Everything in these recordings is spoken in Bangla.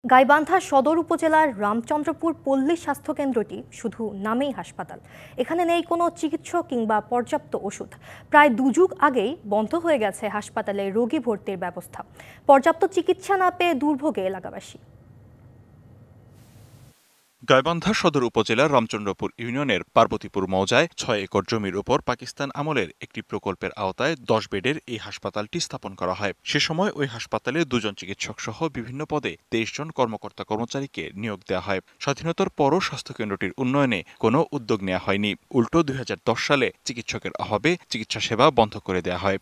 গাইবান্ধা সদর উপজেলার রামচন্দ্রপুর পল্লী স্বাস্থ্যকেন্দ্রটি শুধু নামেই হাসপাতাল। এখানে নেই কোনো চিকিৎসক কিংবা পর্যাপ্ত ওষুধ। প্রায় 2 যুগ আগেই বন্ধ হয়ে গেছে হাসপাতালে রোগী ভর্তির ব্যবস্থা। পর্যাপ্ত চিকিৎসা না পেয়ে দুর্ভোগে এলাকাবাসী। গাইবান্ধা সদর উপজেলার রামচন্দ্রপুর ইউনিয়নের পার্বতীপুর মৌজায় 6 একর জমির উপর পাকিস্তান আমলের একটি প্রকল্পের আওতায় 10 বেডের এই হাসপাতালটি স্থাপন করা হয়। সে সময় ওই হাসপাতালে 2 জন চিকিৎসক সহ বিভিন্ন পদে 23 জন কর্মকর্তা কর্মচারীকে নিয়োগ দেওয়া হয়। স্বাধীনতার পরও স্বাস্থ্যকেন্দ্রটির উন্নয়নে কোনো উদ্যোগ নেওয়া হয়নি। উল্টো 2010 সালে চিকিৎসকের অভাবে চিকিৎসা সেবা বন্ধ করে দেওয়া হয়।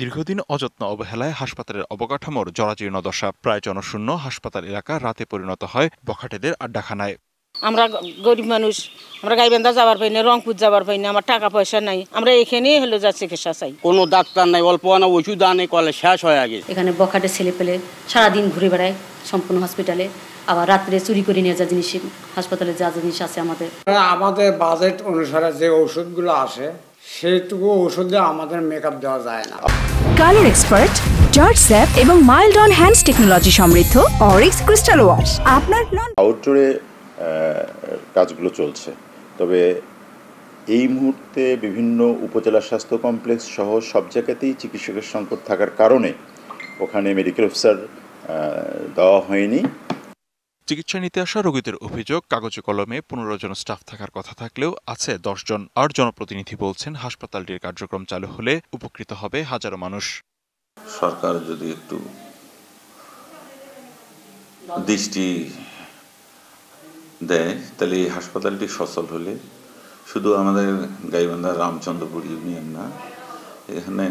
দীর্ঘদিন অযত্ন অবহেলায় হাসপাতালের অবকাঠামোর জরাজীর্ণ দশা। প্রায় জনশূন্য হাসপাতাল এলাকা রাতে পরিণত হয় বখাটেদের আড্ডাখানায়। আমরা গরিব মানুষ, আমরা গাইবান্ধা যাবার পাই না, রংপুর যাবার পাই না, আমার টাকা পয়সা নাই, আমরা এখানেই হলো যা চিকিৎসা চাই। কোনো ডাক্তার নাই, অল্প আনা ওষুধ আনে কলে শেষ হয়ে আগে। এখানে বখাটে ছেলে পেলে সারাদিন ঘুরে বেড়ায় সম্পূর্ণ হসপিটালে, আবার রাত্রে চুরি করে নিয়ে যা জিনিস হাসপাতালে যা জিনিস আছে আমাদের বাজেট অনুসারে যে ওষুধগুলো আসে সেটুকু ওষুধে আমাদের মেকআপ দেওয়া যায় না। কালার এক্সপার্ট, জর্জ স্যাপ এবং মাইল্ড অন হ্যান্ডস টেকনোলজি সমৃদ্ধ অরিক্স ক্রিস্টাল ওয়াশ আপনার আউটডোরে কাজগুলো চলছে। তবে এই মুহূর্তে বিভিন্ন উপজেলা স্বাস্থ্য কমপ্লেক্স সহ সব জায়গাতেই চিকিৎসকের সংকট থাকার কারণে ওখানে মেডিকেল অফিসার দেওয়া হয়নি। চিকিৎসা নিতে আসা রোগীদের অভিযোগ, কাগজে কলমে 15 জন স্টাফ থাকার কথা থাকলেও আছে 10 জন। আর জনপ্রতিনিধি বলছেন হাসপাতালটির কার্যক্রম চালু হলে উপকৃত হবে হাজারো মানুষ। সরকার যদি একটু দৃষ্টি দেয় তাহলে এই হাসপাতালটি সচল হলে শুধু আমাদের গাইবান্ধা রামচন্দ্রপুর ইউনিয়ন না, এখানে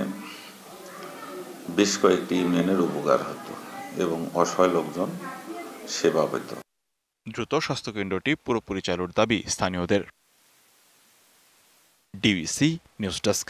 বেশ কয়েকটি ইউনিয়নের উপকার হতো এবং অসহায় লোকজন সেবা পেত। দ্রুত স্বাস্থ্যকেন্দ্রটি পুরোপুরি চালুর দাবি স্থানীয়দের। DBC news desk.